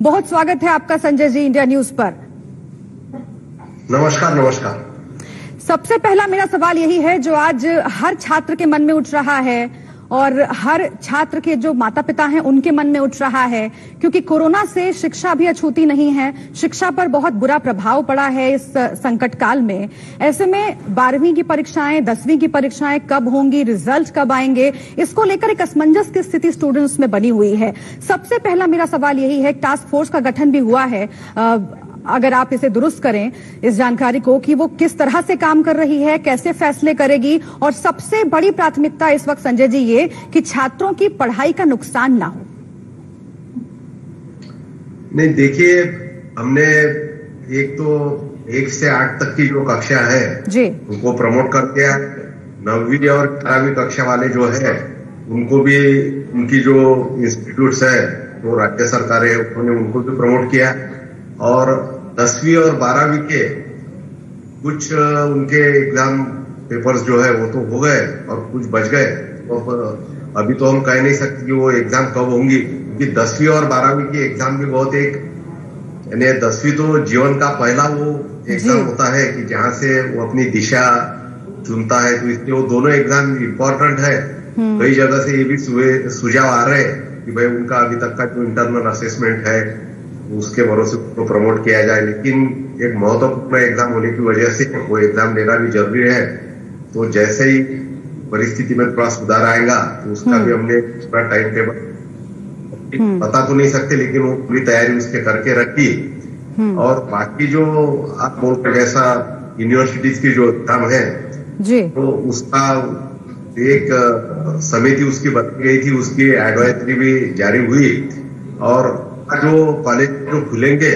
बहुत स्वागत है आपका संजय जी इंडिया न्यूज पर। नमस्कार। नमस्कार। सबसे पहला मेरा सवाल यही है जो आज हर छात्र के मन में उठ रहा है और हर छात्र के जो माता पिता हैं उनके मन में उठ रहा है, क्योंकि कोरोना से शिक्षा भी अछूती नहीं है, शिक्षा पर बहुत बुरा प्रभाव पड़ा है इस संकट काल में। ऐसे में 12वीं की परीक्षाएं, 10वीं की परीक्षाएं कब होंगी, रिजल्ट कब आएंगे, इसको लेकर एक असमंजस की स्थिति स्टूडेंट्स में बनी हुई है। सबसे पहला मेरा सवाल यही है, टास्क फोर्स का गठन भी हुआ है, अगर आप इसे दुरुस्त करें इस जानकारी को कि वो किस तरह से काम कर रही है, कैसे फैसले करेगी, और सबसे बड़ी प्राथमिकता इस वक्त संजय जी ये कि छात्रों की पढ़ाई का नुकसान ना हो। नहीं, देखिए, हमने एक तो 1 से 8 तक की जो कक्षा है जी उनको प्रमोट कर दिया। 9वीं और 11वीं कक्षा वाले जो है उनको भी, उनकी जो इंस्टीट्यूट्स है वो राज्य सरकार है उन्होंने उनको भी प्रमोट किया। और 10वीं और 12वीं के कुछ उनके एग्जाम पेपर्स जो है वो तो हो गए और कुछ बच गए। और अभी तो हम कह नहीं सकते कि वो एग्जाम कब होंगी, क्योंकि 10वीं और 12वीं की एग्जाम भी बहुत यानी 10वीं तो जीवन का पहला वो एग्जाम होता है कि जहां से वो अपनी दिशा चुनता है, तो इसलिए वो दोनों एग्जाम इम्पोर्टेंट है। कई जगह से ये भी सुझाव आ रहे हैं कि भाई उनका अभी तक का जो इंटरनल असेसमेंट है उसके भरोसे को प्रमोट किया जाए, लेकिन एक महत्वपूर्ण एग्जाम होने की वजह से वो एग्जाम देना भी जरूरी है। तो जैसे ही परिस्थिति में थोड़ा सुधार आएगा तो उसका भी हमने पूरा टाइम टेबल बता तो नहीं सकते, लेकिन वो पूरी तैयारी उसके करके रखी। और बाकी जो आप बोलते जैसा यूनिवर्सिटीज की जो एग्जाम है तो उसका एक समिति उसकी बनाई गई थी, उसकी एडवाइजरी भी जारी हुई। और जो कॉलेज जो खुलेंगे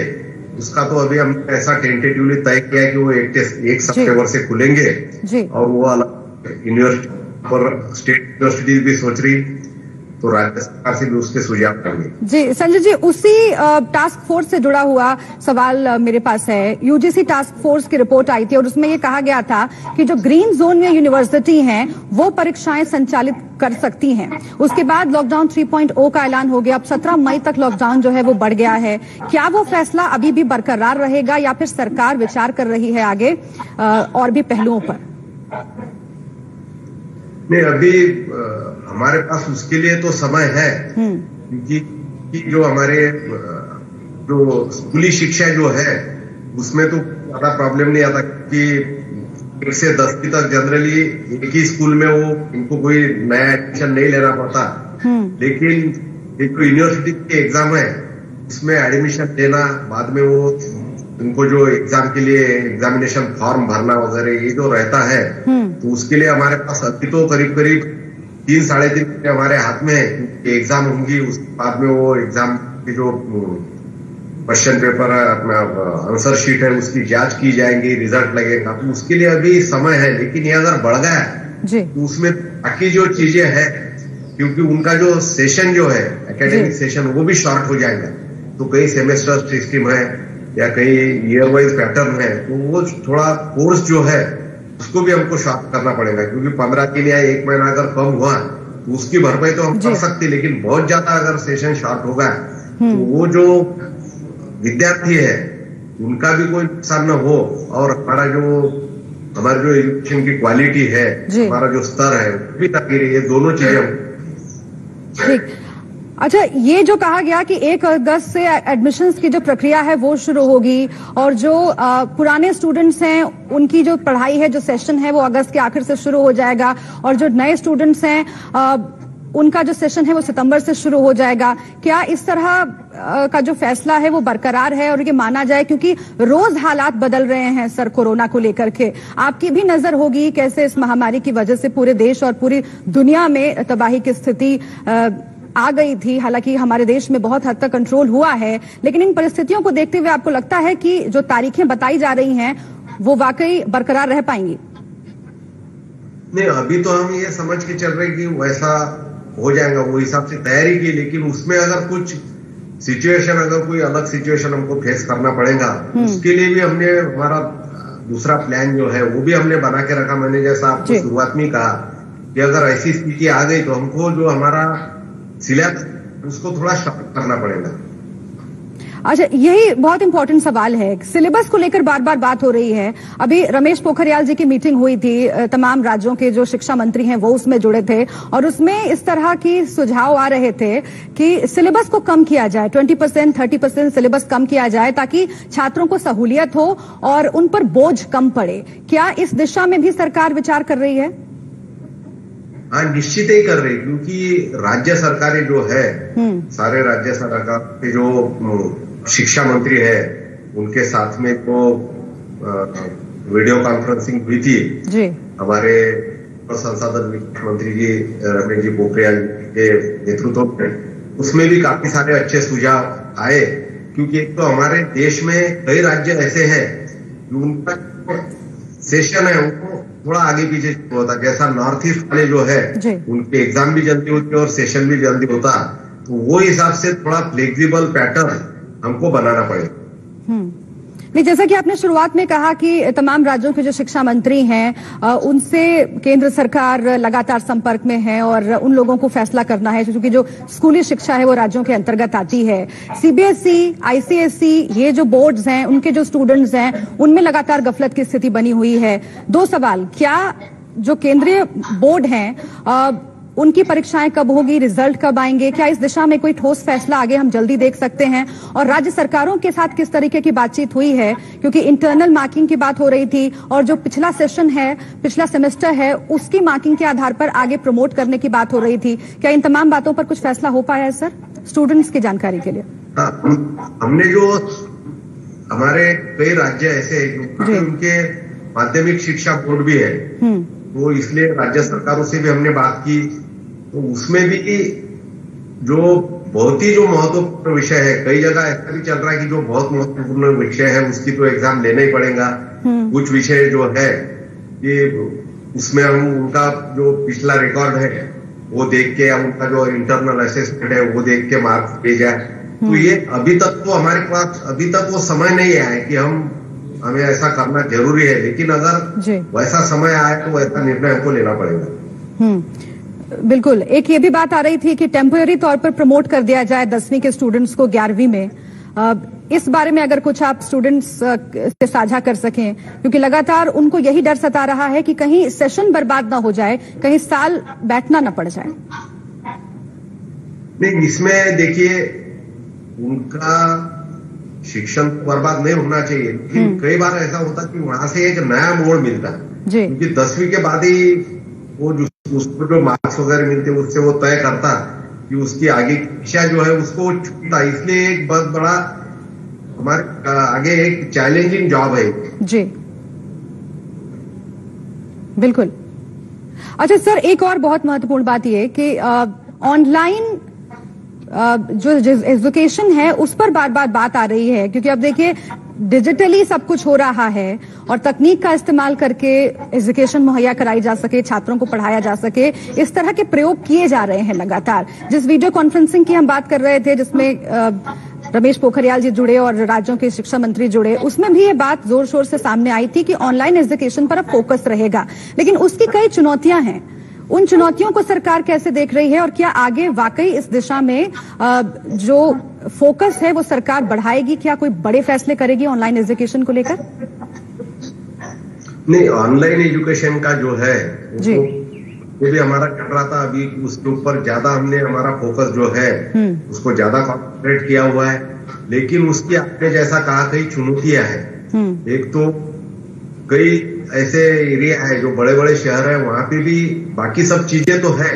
उसका तो अभी हमने ऐसा टेंटेटिवली तय किया है कि वो 1 सितंबर से खुलेंगे। और वो अलग यूनिवर्सिटी पर स्टेट यूनिवर्सिटीज भी सोच रही, तो राज्य सरकार से भी उसके सुझाव करेंगे। जी संजय जी, उसी टास्क फोर्स से जुड़ा हुआ सवाल मेरे पास है। यूजीसी टास्क फोर्स की रिपोर्ट आई थी और उसमें ये कहा गया था कि जो ग्रीन जोन में यूनिवर्सिटी हैं वो परीक्षाएं संचालित कर सकती हैं। उसके बाद लॉकडाउन 3.0 का ऐलान हो गया। अब 17 मई तक लॉकडाउन जो है वो बढ़ गया है। क्या वो फैसला अभी भी बरकरार रहेगा या फिर सरकार विचार कर रही है आगे और भी पहलुओं पर? नहीं, अभी हमारे पास उसके लिए तो समय है, क्योंकि जो हमारे जो स्कूली शिक्षा जो है उसमें तो ज्यादा प्रॉब्लम नहीं आता, कि 1 से 10वीं तक जनरली एक ही स्कूल में वो उनको कोई नया एडमिशन नहीं लेना पड़ता। लेकिन एक यूनिवर्सिटी के एग्जाम है उसमें एडमिशन लेना, बाद में वो उनको जो एग्जाम के लिए एग्जामिनेशन फॉर्म भरना वगैरह ये जो रहता है, तो उसके लिए हमारे पास अभी तो करीब 3 साढ़े 3 महीने हमारे हाथ में है। एग्जाम होंगी, उसके बाद में वो एग्जाम की जो क्वेश्चन पेपर है, अपना आंसर शीट है, उसकी जांच की जाएगी, रिजल्ट लगेगा, तो उसके लिए अभी समय है। लेकिन ये अगर बढ़ गया तो उसमें बाकी जो चीजें हैं, क्योंकि उनका जो सेशन जो है एकेडमिक सेशन वो भी शॉर्ट हो जाएगा। तो कई सेमेस्टर सिस्टम है या कई ईयर वाइज पैटर्न है, तो वो थोड़ा कोर्स जो है उसको भी हमको शॉर्ट करना पड़ेगा, क्योंकि 15 दिन या 1 महीना अगर कम हुआ तो उसकी भरपाई तो हम कर सकते, लेकिन बहुत ज्यादा अगर सेशन शॉर्ट होगा तो वो जो विद्यार्थी है उनका भी कोई नुकसान न हो, और हमारी जो एजुकेशन की क्वालिटी है, हमारा जो स्तर है वो भी ताकि ये दोनों चीजें। अच्छा, ये जो कहा गया कि 1 अगस्त से एडमिशन्स की जो प्रक्रिया है वो शुरू होगी और जो पुराने स्टूडेंट्स हैं उनकी जो पढ़ाई है, जो सेशन है वो अगस्त के आखिर से शुरू हो जाएगा, और जो नए स्टूडेंट्स हैं उनका जो सेशन है वो सितंबर से शुरू हो जाएगा। क्या इस तरह का जो फैसला है वो बरकरार है और ये माना जाए, क्योंकि रोज हालात बदल रहे हैं सर कोरोना को लेकर के? आपकी भी नजर होगी कैसे इस महामारी की वजह से पूरे देश और पूरी दुनिया में तबाही की स्थिति आ गई थी। हालांकि हमारे देश में बहुत हद तक कंट्रोल हुआ है, लेकिन इन परिस्थितियों को देखते हुए आपको लगता है कि जो तारीखें बताई जा रही हैं वो वाकई बरकरार रह पाएंगी? नहीं, अभी तो हम ये समझ के चल रहे कि वैसा हो जाएगा, वो हिसाब से तैयारी की। लेकिन उसमें अगर कुछ सिचुएशन, अगर कोई अलग सिचुएशन हमको फेस करना पड़ेगा, उसके लिए भी हमने हमारा दूसरा प्लान जो है वो भी हमने बना के रखा। मैंने जैसा आपको शुरुआत में कहा कि अगर ऐसी स्थिति आ गई तो हमको जो हमारा सिलेबस उसको थोड़ा शॉर्ट करना पड़ेगा। अच्छा, यही बहुत इंपॉर्टेंट सवाल है। सिलेबस को लेकर बार बार बात हो रही है। अभी रमेश पोखरियाल जी की मीटिंग हुई थी, तमाम राज्यों के जो शिक्षा मंत्री हैं वो उसमें जुड़े थे और उसमें इस तरह की सुझाव आ रहे थे कि सिलेबस को कम किया जाए, 20%, 30% सिलेबस कम किया जाए ताकि छात्रों को सहूलियत हो और उन पर बोझ कम पड़े। क्या इस दिशा में भी सरकार विचार कर रही है? हाँ, निश्चित ही कर रही, क्योंकि राज्य सरकारें जो है, सारे राज्य सरकार के जो शिक्षा मंत्री है उनके साथ में तो वीडियो कॉन्फ्रेंसिंग हुई थी जी। हमारे संसाधन विकास मंत्री जी रमेश जी पोखरियाल के नेतृत्व में, उसमें भी काफी सारे अच्छे सुझाव आए। क्योंकि एक तो हमारे देश में कई राज्य ऐसे हैं जो उनका सेशन है उनको थोड़ा आगे पीछे होता, जैसा नॉर्थ ईस्ट वाले जो है उनके एग्जाम भी जल्दी होते और सेशन भी जल्दी होता, तो वो हिसाब से थोड़ा फ्लेक्सिबल पैटर्न हमको बनाना पड़ेगा। नहीं, जैसा कि आपने शुरुआत में कहा कि तमाम राज्यों के जो शिक्षा मंत्री हैं उनसे केंद्र सरकार लगातार संपर्क में है और उन लोगों को फैसला करना है, क्योंकि जो स्कूली शिक्षा है वो राज्यों के अंतर्गत आती है। सीबीएसई, आईसीएसई, ये जो बोर्ड्स हैं उनके जो स्टूडेंट्स हैं उनमें लगातार गफलत की स्थिति बनी हुई है। दो सवाल, क्या जो केंद्रीय बोर्ड हैं उनकी परीक्षाएं कब होगी, रिजल्ट कब आएंगे, क्या इस दिशा में कोई ठोस फैसला आगे हम जल्दी देख सकते हैं? और राज्य सरकारों के साथ किस तरीके की बातचीत हुई है, क्योंकि इंटरनल मार्किंग की बात हो रही थी और जो पिछला सेशन है, पिछला सेमेस्टर है, उसकी मार्किंग के आधार पर आगे प्रमोट करने की बात हो रही थी। क्या इन तमाम बातों पर कुछ फैसला हो पाया है सर, स्टूडेंट्स की जानकारी के लिए? हमने जो हमारे कई राज्य ऐसे हैं उनके माध्यमिक शिक्षा बोर्ड भी है, तो इसलिए राज्य सरकारों से भी हमने बात की, तो उसमें भी जो बहुत ही जो महत्वपूर्ण विषय है, कई जगह ऐसा भी चल रहा है कि जो बहुत महत्वपूर्ण विषय है उसकी तो एग्जाम लेना ही पड़ेगा। कुछ विषय जो है कि उसमें हम उनका जो पिछला रिकॉर्ड है वो देख के, उनका जो इंटरनल असेसमेंट है वो देख के मार्क्स दे जाए। तो ये अभी तक तो हमारे पास अभी तक वो समय नहीं आया है कि हमें ऐसा करना जरूरी है, लेकिन अगर वैसा समय आए तो वैसा निर्णय हमको लेना पड़ेगा। बिल्कुल। एक ये भी बात आ रही थी कि टेम्पररी तौर पर प्रमोट कर दिया जाए 10वीं के स्टूडेंट्स को 11वीं में। इस बारे में अगर कुछ आप स्टूडेंट्स से साझा कर सकें, क्योंकि लगातार उनको यही डर सता रहा है कि कहीं सेशन बर्बाद ना हो जाए, कहीं साल बैठना ना पड़ जाए। नहीं, इसमें देखिए उनका शिक्षण बर्बाद नहीं होना चाहिए, लेकिन कई बार ऐसा होता कि वहां से एक नया मोड़ मिलता है, क्योंकि 10वीं के बाद ही वो उसको जो मार्क्स वगैरह मिलते हैं उससे वो तय करता कि उसकी आगे की शिक्षा जो है उसको छूटता। इसलिए एक बहुत बड़ा हमारे आगे एक चैलेंजिंग जॉब है जी। बिल्कुल। अच्छा सर, एक और बहुत महत्वपूर्ण बात यह कि ऑनलाइन जो एजुकेशन है उस पर बार बार बात आ रही है, क्योंकि अब देखिए डिजिटली सब कुछ हो रहा है और तकनीक का इस्तेमाल करके एजुकेशन मुहैया कराई जा सके, छात्रों को पढ़ाया जा सके, इस तरह के प्रयोग किए जा रहे हैं लगातार। जिस वीडियो कॉन्फ्रेंसिंग की हम बात कर रहे थे, जिसमें रमेश पोखरियाल जी जुड़े और राज्यों के शिक्षा मंत्री जुड़े, उसमें भी ये बात जोर शोर से सामने आई थी कि ऑनलाइन एजुकेशन पर अब फोकस रहेगा, लेकिन उसकी कई चुनौतियां हैं। उन चुनौतियों को सरकार कैसे देख रही है और क्या आगे वाकई इस दिशा में जो फोकस है वो सरकार बढ़ाएगी? क्या कोई बड़े फैसले करेगी ऑनलाइन एजुकेशन को लेकर? नहीं, ऑनलाइन एजुकेशन का जो है वो भी हमारा चल रहा था, अभी उसके ऊपर ज्यादा हमने हमारा फोकस जो है उसको ज्यादा कॉन्सेंट्रेट किया हुआ है, लेकिन उसकी आपने जैसा कहा कई चुनौतियां हैं। एक तो कई ऐसे एरिया है जो बड़े बड़े शहर है, वहां पे भी बाकी सब चीजें तो है,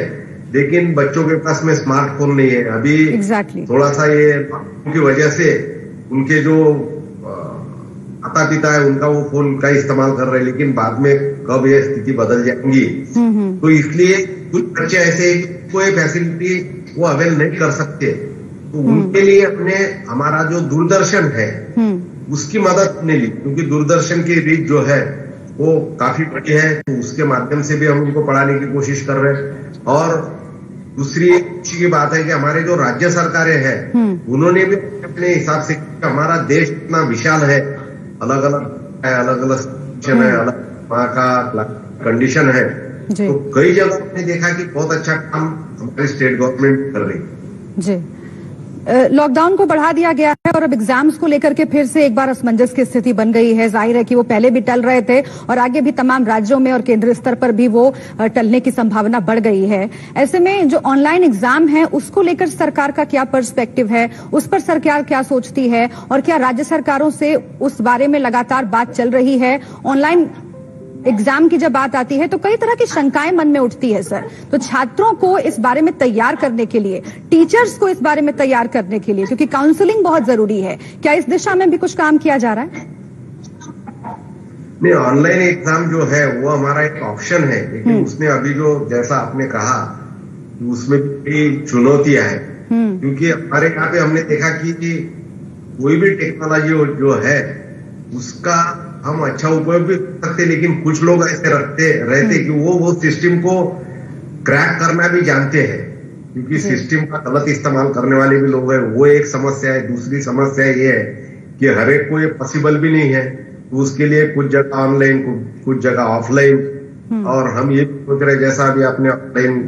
लेकिन बच्चों के पास में स्मार्टफोन नहीं है अभी। थोड़ा सा ये की वजह से उनके जो माता पिता है उनका वो फोन का इस्तेमाल कर रहे हैं, लेकिन बाद में कब ये स्थिति बदल जाएंगी, तो इसलिए कुछ बच्चे ऐसे कोई फैसिलिटी वो अवेल नहीं कर सकते, तो उनके लिए अपने हमारा जो दूरदर्शन है उसकी मदद हमने ली, क्योंकि दूरदर्शन की रीच जो है वो काफी बड़ी है, तो उसके माध्यम से भी हम उनको पढ़ाने की कोशिश कर रहे हैं। और दूसरी खुशी की बात है कि हमारे जो राज्य सरकारें हैं उन्होंने भी अपने हिसाब से, हमारा देश इतना विशाल है, अलग अलग है, अलग अलग वहाँ का कंडीशन है, तो कई जगह हमने देखा कि बहुत अच्छा काम हमारी स्टेट गवर्नमेंट कर रही है। जी लॉकडाउन को बढ़ा दिया गया है और अब एग्जाम्स को लेकर के फिर से एक बार असमंजस की स्थिति बन गई है। जाहिर है कि वो पहले भी टल रहे थे और आगे भी तमाम राज्यों में और केंद्रीय स्तर पर भी वो टलने की संभावना बढ़ गई है। ऐसे में जो ऑनलाइन एग्जाम है उसको लेकर सरकार का क्या पर्सपेक्टिव है, उस पर सरकार क्या सोचती है और क्या राज्य सरकारों से उस बारे में लगातार बात चल रही है? ऑनलाइन एग्जाम की जब बात आती है तो कई तरह की शंकाएं मन में उठती है सर। तो छात्रों को इस बारे में तैयार करने के लिए, टीचर्स को इस बारे में तैयार करने के लिए, क्योंकि काउंसलिंग बहुत जरूरी है, क्या इस दिशा में भी कुछ काम किया जा रहा है? नहीं, ऑनलाइन एग्जाम जो है वो हमारा एक ऑप्शन है, लेकिन उसने अभी जो जैसा आपने कहा उसमें भी चुनौतियां हैं, क्योंकि हमारे यहाँ पे हमने देखा कि कोई भी टेक्नोलॉजी जो है उसका हम अच्छा उपयोग भी कर सकते, लेकिन कुछ लोग ऐसे रहते कि वो सिस्टम को क्रैक करना भी जानते हैं, क्योंकि सिस्टम का गलत इस्तेमाल करने वाले भी लोग हैं। वो एक समस्या है। दूसरी समस्या ये है कि हर एक को ये पॉसिबल भी नहीं है, तो उसके लिए कुछ जगह ऑनलाइन, कुछ जगह ऑफलाइन। और हम ये सोच रहे, जैसा अभी आपने ऑनलाइन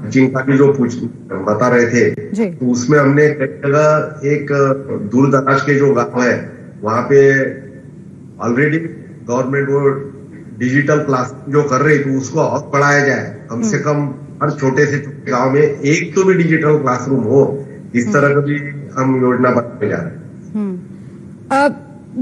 टीचिंग का भी जो बता रहे थे, तो उसमें हमने कई जगह एक दूर दराज के जो गाँव है वहां पे ऑलरेडी गवर्नमेंट वो डिजिटल क्लास जो कर रही थी उसको और बढ़ाया जाए। कम से कम हर छोटे से छोटे गांव में एक तो भी डिजिटल क्लासरूम हो, इस तरह का भी हम योजना बनाने जा रहे हैं।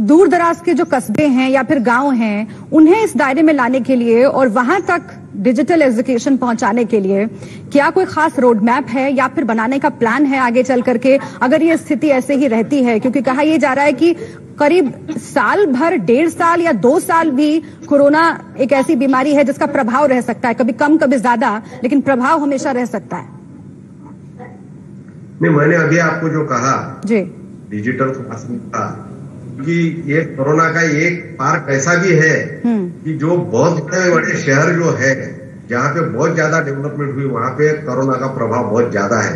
दूर दराज के जो कस्बे हैं या फिर गांव हैं, उन्हें इस दायरे में लाने के लिए और वहां तक डिजिटल एजुकेशन पहुंचाने के लिए क्या कोई खास रोड मैप है या फिर बनाने का प्लान है आगे चल करके, अगर ये स्थिति ऐसे ही रहती है? क्योंकि कहा यह जा रहा है कि करीब साल भर, 1.5 साल या 2 साल भी कोरोना एक ऐसी बीमारी है जिसका प्रभाव रह सकता है, कभी कम कभी ज्यादा, लेकिन प्रभाव हमेशा रह सकता है। नहीं, मैंने अभी आपको जो कहा जी, डिजिटल क्लासरूम का, कि ये कोरोना का एक पार्ट ऐसा भी है कि जो बहुत बड़े शहर जो है जहाँ पे बहुत ज्यादा डेवलपमेंट हुई, वहां पे कोरोना का प्रभाव बहुत ज्यादा है।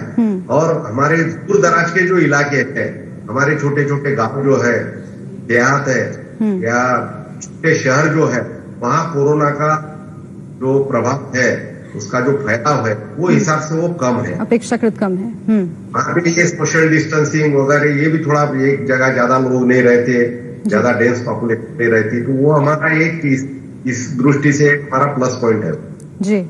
और हमारे दूर दराज के जो इलाके हैं, हमारे छोटे छोटे गांव जो है, देहात है या छोटे शहर जो है, वहां कोरोना का जो प्रभाव है, उसका जो फैलाव है वो हिसाब से वो कम है, अपेक्षाकृत कम है। वहां पे ये सोशल डिस्टेंसिंग वगैरह ये भी थोड़ा, एक जगह ज्यादा लोग नहीं रहते, ज्यादा डेंस पॉपुलेशन नहीं रहती, तो वो हमारा एक इस दृष्टि से हमारा प्लस पॉइंट है। जी,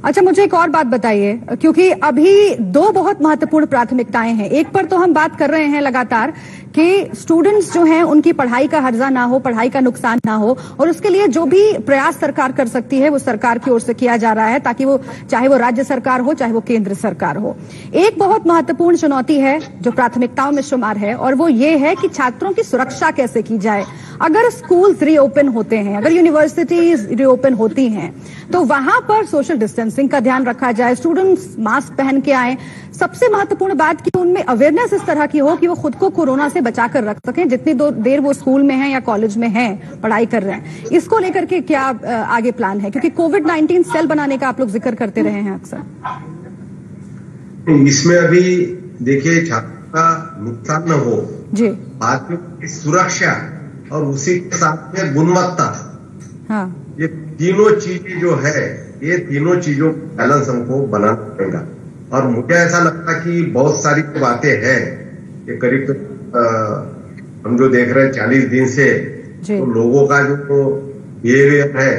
अच्छा, मुझे एक और बात बताइए, क्योंकि अभी 2 बहुत महत्वपूर्ण प्राथमिकताएं हैं। एक पर तो हम बात कर रहे हैं लगातार कि स्टूडेंट्स जो हैं उनकी पढ़ाई का हर्जा ना हो, पढ़ाई का नुकसान ना हो, और उसके लिए जो भी प्रयास सरकार कर सकती है वो सरकार की ओर से किया जा रहा है, ताकि वो, चाहे वो राज्य सरकार हो चाहे वो केंद्र सरकार हो। एक बहुत महत्वपूर्ण चुनौती है जो प्राथमिकताओं में शुमार है, और वो ये है कि छात्रों की सुरक्षा कैसे की जाए। अगर स्कूल्स रीओपन होते हैं, अगर यूनिवर्सिटीज रीओपन होती हैं, तो वहां पर सोशल डिस्टेंसिंग का ध्यान रखा जाए, स्टूडेंट्स मास्क पहन के आए। सबसे महत्वपूर्ण बात कि उनमें अवेयरनेस इस तरह की हो कि वो खुद को कोरोना से बचाकर रख सकें, जितनी देर वो स्कूल में हैं या कॉलेज में हैं, पढ़ाई कर रहे हैं। इसको लेकर के क्या आगे प्लान है? क्योंकि कोविड-19 सेल बनाने का आप लोग जिक्र करते रहे हैं अक्सर। इसमें अभी देखिए, छात्रों का नुकसान न हो जी, बात में सुरक्षा और उसी के साथ में गुणवत्ता, हाँ, ये तीनों चीजें जो है, ये तीनों चीजों का बैलेंस हमको बनाना पड़ेगा। और मुझे ऐसा लगता कि बहुत सारी बातें हैं, ये करीब हम जो देख रहे हैं 40 दिन से, तो लोगों का जो बिहेवियर है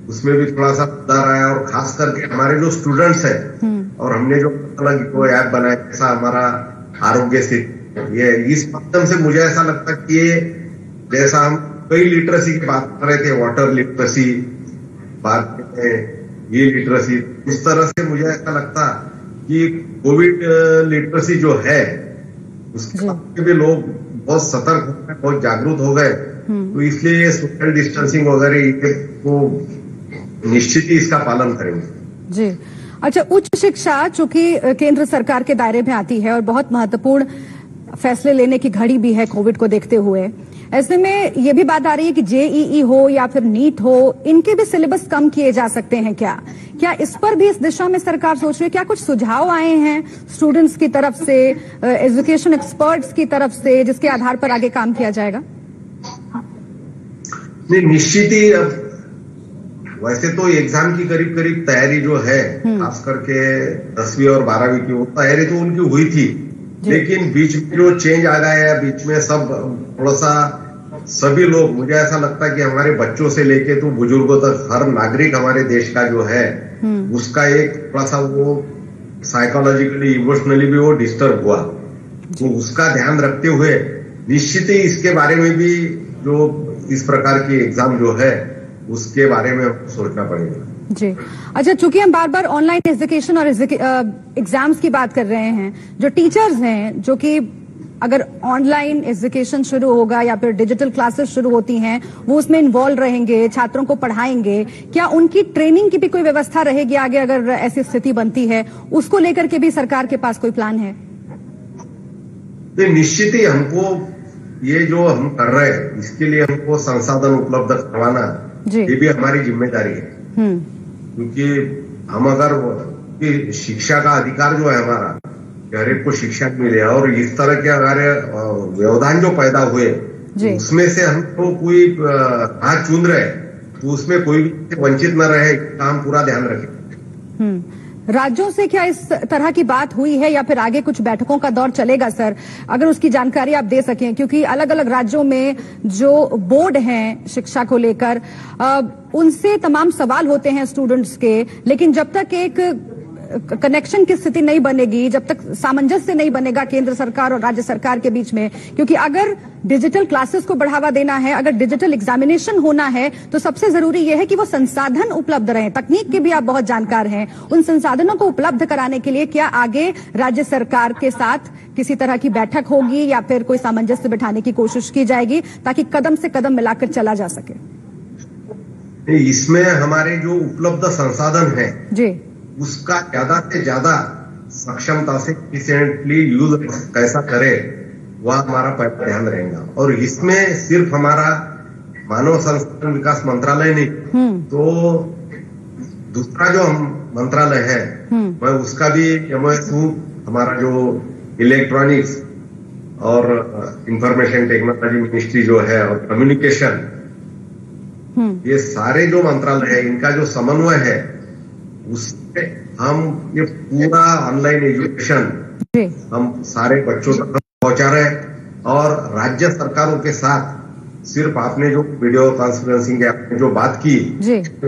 उसमें भी थोड़ा सा सुधार आया, और खास करके हमारे जो स्टूडेंट्स हैं, और हमने जो अलग वो ऐप बनाया, जैसा हमारा आरोग्य सेतु, ये इस माध्यम से मुझे ऐसा लगता कि ये, जैसा हम कई लिटरेसी की बात कर रहे थे, वाटर लिटरेसी बात करते हैं, ये लिटरेसी, उस तरह से मुझे ऐसा लगता कि कोविड लिटरेसी जो है उसके भी लोग बहुत सतर्क हो गए, बहुत जागरूक हो गए, तो इसलिए सोशल डिस्टेंसिंग वगैरह को निश्चित ही इसका पालन करेंगे। जी, अच्छा, उच्च शिक्षा चूंकि केंद्र सरकार के दायरे में आती है और बहुत महत्वपूर्ण फैसले लेने की घड़ी भी है कोविड को देखते हुए, ऐसे में ये भी बात आ रही है कि जेईई हो या फिर नीट हो, इनके भी सिलेबस कम किए जा सकते हैं क्या इस पर भी इस दिशा में सरकार सोच रही है? क्या कुछ सुझाव आए हैं स्टूडेंट्स की तरफ से, एजुकेशन एक्सपर्ट्स की तरफ से, जिसके आधार पर आगे काम किया जाएगा? नहीं, निश्चित ही। अब वैसे तो एग्जाम की करीब करीब तैयारी जो है, खास करके 10वीं और 12वीं की, वो तैयारी तो उनकी हुई थी, लेकिन बीच में जो चेंज आ गया है, बीच में सब थोड़ा सा सभी लोग, मुझे ऐसा लगता है कि हमारे बच्चों से लेके तो बुजुर्गों तक हर नागरिक हमारे देश का जो है उसका एक थोड़ा सा वो साइकोलॉजिकली इमोशनली भी वो डिस्टर्ब हुआ, तो उसका ध्यान रखते हुए निश्चित ही इसके बारे में भी जो इस प्रकार की एग्जाम जो है उसके बारे में सोचना पड़ेगा। जी अच्छा, चूंकि हम बार बार ऑनलाइन एजुकेशन और एग्जाम्स की बात कर रहे हैं, जो टीचर्स हैं जो कि अगर ऑनलाइन एजुकेशन शुरू होगा या फिर डिजिटल क्लासेस शुरू होती हैं वो उसमें इन्वॉल्व रहेंगे, छात्रों को पढ़ाएंगे, क्या उनकी ट्रेनिंग की भी कोई व्यवस्था रहेगी आगे अगर ऐसी स्थिति बनती है? उसको लेकर के भी सरकार के पास कोई प्लान है? निश्चित ही हमको ये जो हम कर रहे हैं इसके लिए हमको संसाधन उपलब्ध करवाना ये भी हमारी जिम्मेदारी है, क्योंकि हम अगर शिक्षा का अधिकार जो है हमारा, हर एक को शिक्षा मिले और इस तरह के हमारे व्यवधान जो पैदा हुए उसमें से हमको कोई हाथ चुन रहे तो उसमें कोई भी वंचित न रहे, काम पूरा ध्यान रखें। राज्यों से क्या इस तरह की बात हुई है या फिर आगे कुछ बैठकों का दौर चलेगा सर? अगर उसकी जानकारी आप दे सकें, क्योंकि अलग अलग राज्यों में जो बोर्ड हैं शिक्षा को लेकर उनसे तमाम सवाल होते हैं स्टूडेंट्स के, लेकिन जब तक एक कनेक्शन की स्थिति नहीं बनेगी, जब तक सामंजस्य नहीं बनेगा केंद्र सरकार और राज्य सरकार के बीच में, क्योंकि अगर डिजिटल क्लासेस को बढ़ावा देना है, अगर डिजिटल एग्जामिनेशन होना है तो सबसे जरूरी यह है कि वो संसाधन उपलब्ध रहें। तकनीक के भी आप बहुत जानकार हैं, उन संसाधनों को उपलब्ध कराने के लिए क्या आगे राज्य सरकार के साथ किसी तरह की बैठक होगी या फिर कोई सामंजस्य बिठाने की कोशिश की जाएगी ताकि कदम से कदम मिलाकर चला जा सके? इसमें हमारे जो उपलब्ध संसाधन है जी उसका ज्यादा से ज्यादा सक्षमता से एफिशिएंटली यूज कैसा करे वह हमारा पहला ध्यान रहेगा। और इसमें सिर्फ हमारा मानव संसाधन विकास मंत्रालय नहीं तो दूसरा जो मंत्रालय है मैं उसका भी हमारा जो इलेक्ट्रॉनिक्स और इंफॉर्मेशन टेक्नोलॉजी मिनिस्ट्री जो है और कम्युनिकेशन, ये सारे जो मंत्रालय है इनका जो समन्वय है उससे हम ये पूरा ऑनलाइन एजुकेशन हम सारे बच्चों तक पहुंचा रहे हैं। और राज्य सरकारों के साथ सिर्फ आपने जो वीडियो कॉन्फ्रेंसिंग के आपने जो बात की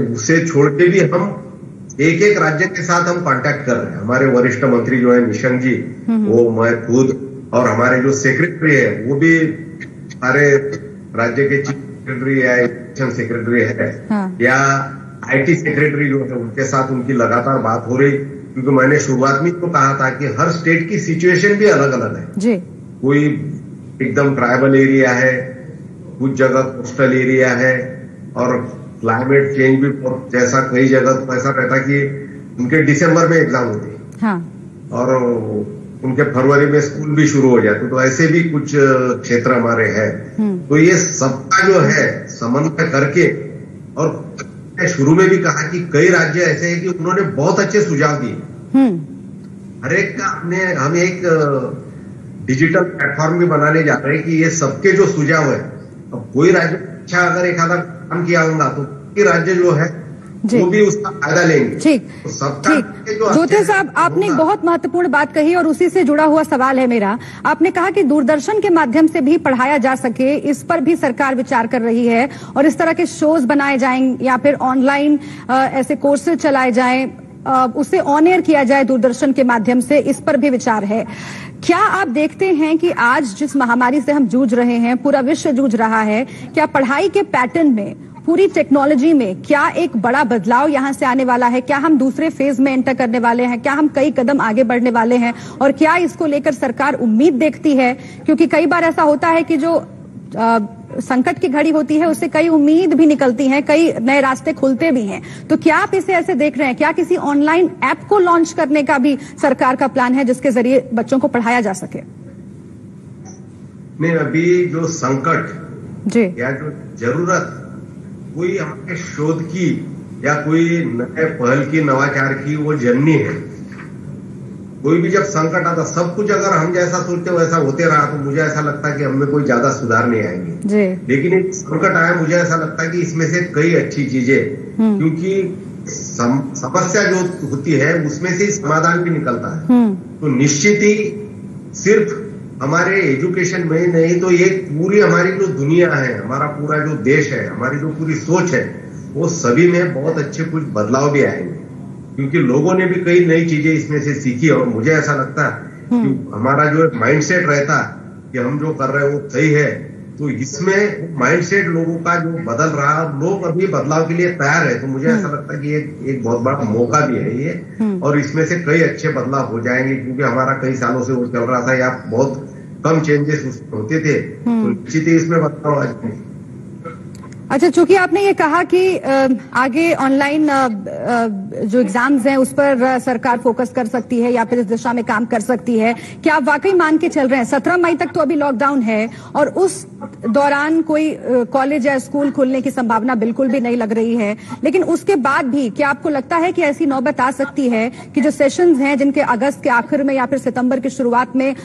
उसे छोड़ के भी हम एक एक राज्य के साथ हम कांटेक्ट कर रहे हैं। हमारे वरिष्ठ मंत्री जो है निशंक जी, वो मैं खुद और हमारे जो सेक्रेटरी है वो भी सारे राज्य के चीफ सेक्रेटरी या एजुकेशन सेक्रेटरी है या IT सेक्रेटरी जो है उनके साथ उनकी लगातार बात हो रही, क्योंकि मैंने शुरुआत में तो कहा था कि हर स्टेट की सिचुएशन भी अलग अलग है जी। कोई एकदम ट्राइबल एरिया है, कुछ जगह कोस्टल एरिया है और क्लाइमेट चेंज भी जैसा कई जगह तो ऐसा रहता कि उनके दिसंबर में एग्जाम होती और उनके फरवरी में स्कूल भी शुरू हो जाते, तो ऐसे भी कुछ क्षेत्र हमारे हैं। तो ये सबका जो है समन्वय करके, और शुरू में भी कहा कि कई राज्य ऐसे हैं कि उन्होंने बहुत अच्छे सुझाव दिए, हर एक का हम एक डिजिटल प्लेटफॉर्म भी बनाने जा रहे हैं कि ये सबके जो सुझाव है, अब कोई राज्य अच्छा अगर एक आधा काम किया होगा तो राज्य जो है वो भी उसका फायदा लेंगे। ठीक ठीक। ज्योति साहब, आपने एक बहुत महत्वपूर्ण बात कही और उसी से जुड़ा हुआ सवाल है मेरा। आपने कहा कि दूरदर्शन के माध्यम से भी पढ़ाया जा सके, इस पर भी सरकार विचार कर रही है और इस तरह के शोज बनाए जाएं या फिर ऑनलाइन ऐसे कोर्सेज चलाए जाएं, उसे ऑन एयर किया जाए दूरदर्शन के माध्यम से, इस पर भी विचार है। क्या आप देखते हैं कि आज जिस महामारी से हम जूझ रहे हैं, पूरा विश्व जूझ रहा है, क्या पढ़ाई के पैटर्न में, पूरी टेक्नोलॉजी में क्या एक बड़ा बदलाव यहां से आने वाला है? क्या हम दूसरे फेज में एंटर करने वाले हैं? क्या हम कई कदम आगे बढ़ने वाले हैं? और क्या इसको लेकर सरकार उम्मीद देखती है? क्योंकि कई बार ऐसा होता है कि जो संकट की घड़ी होती है उससे कई उम्मीद भी निकलती है, कई नए रास्ते खुलते भी हैं। तो क्या आप इसे ऐसे देख रहे हैं? क्या किसी ऑनलाइन ऐप को लॉन्च करने का भी सरकार का प्लान है जिसके जरिए बच्चों को पढ़ाया जा सके? नहीं, अभी जो संकट जी या जो जरूरत कोई हमारे शोध की या कोई नए पहल की, नवाचार की वो जननी है। कोई भी जब संकट आता, सब कुछ अगर हम जैसा सोचते वैसा होते रहा तो मुझे ऐसा लगता है कि हमें कोई ज्यादा सुधार नहीं आएंगे। लेकिन एक संकट आया, मुझे ऐसा लगता है कि इसमें से कई अच्छी चीजें, क्योंकि समस्या जो होती है उसमें से समाधान भी निकलता है। तो निश्चित ही सिर्फ हमारे एजुकेशन में ही नहीं तो ये पूरी हमारी जो दुनिया है, हमारा पूरा जो देश है, हमारी जो पूरी सोच है, वो सभी में बहुत अच्छे कुछ बदलाव भी आएंगे, क्योंकि लोगों ने भी कई नई चीजें इसमें से सीखी। और मुझे ऐसा लगता है कि हमारा जो माइंडसेट रहता कि हम जो कर रहे हैं वो सही है, तो इसमें माइंडसेट लोगों का जो बदल रहा, लोग अभी बदलाव के लिए तैयार है। तो मुझे ऐसा लगता है कि एक बहुत बड़ा मौका भी है ये, और इसमें से कई अच्छे बदलाव हो जाएंगे, क्योंकि हमारा कई सालों से वो चल रहा था या बहुत कम चेंजेस होते थे, तो निश्चित ही इसमें बदलाव आ। अच्छा, चूंकि आपने ये कहा कि आगे ऑनलाइन जो एग्जाम्स हैं उस पर सरकार फोकस कर सकती है या फिर इस दिशा में काम कर सकती है, क्या आप वाकई मान के चल रहे हैं 17 मई तक तो अभी लॉकडाउन है और उस दौरान कोई कॉलेज या स्कूल खुलने की संभावना बिल्कुल भी नहीं लग रही है, लेकिन उसके बाद भी क्या आपको लगता है कि ऐसी नौबत आ सकती है कि जो सेशंस हैं जिनके अगस्त के आखिर में या फिर सितंबर की शुरुआत में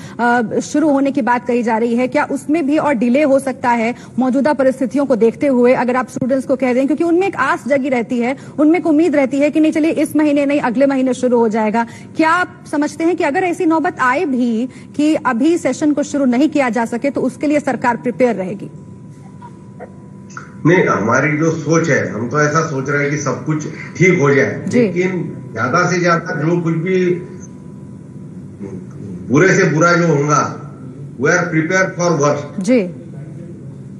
शुरू होने की बात कही जा रही है, क्या उसमें भी और डिले हो सकता है मौजूदा परिस्थितियों को देखते हुए? अगर आप स्टूडेंट्स को कह दें, क्योंकि उनमें एक आस जगी रहती है, उनमें एक उम्मीद रहती है कि नहीं चलिए इस महीने नहीं अगले महीने शुरू हो जाएगा, क्या आप समझते हैं कि अगर ऐसी नौबत आए भी कि अभी सेशन को शुरू नहीं किया जा सके तो उसके लिए सरकार प्रिपेयर रहेगी? नहीं, हमारी जो सोच है, हम तो ऐसा सोच रहे हैं कि सब कुछ ठीक हो जाए, लेकिन ज्यादा से ज्यादा जो कुछ भी बुरे से बुरा जो होगा, we are prepare for worst. जी,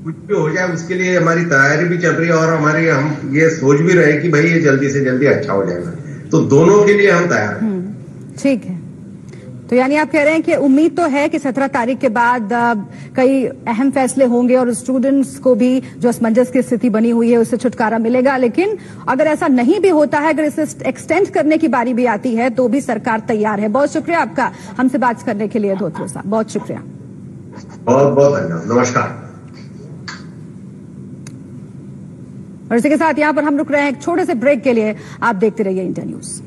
कुछ भी हो जाए उसके लिए हमारी तैयारी भी चल रही है, और हम ये सोच भी रहे कि भाई ये जल्दी से जल्दी अच्छा हो जाएगा, तो दोनों के लिए हम तैयार हैं। ठीक है, तो यानी आप कह रहे हैं कि उम्मीद तो है कि 17 तारीख के बाद कई अहम फैसले होंगे और स्टूडेंट्स को भी जो असमंजस की स्थिति बनी हुई है उससे छुटकारा मिलेगा, लेकिन अगर ऐसा नहीं भी होता है, अगर इसे एक्सटेंड करने की बारी भी आती है तो भी सरकार तैयार है। बहुत शुक्रिया आपका हमसे बात करने के लिए धोत्रे साहब, बहुत शुक्रिया। बहुत बहुत धन्यवाद, नमस्कार। और इसी के साथ यहां पर हम रुक रहे हैं एक छोटे से ब्रेक के लिए। आप देखते रहिए इंडिया न्यूज।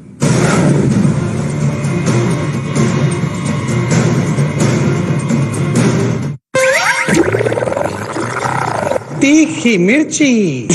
तीखी मिर्ची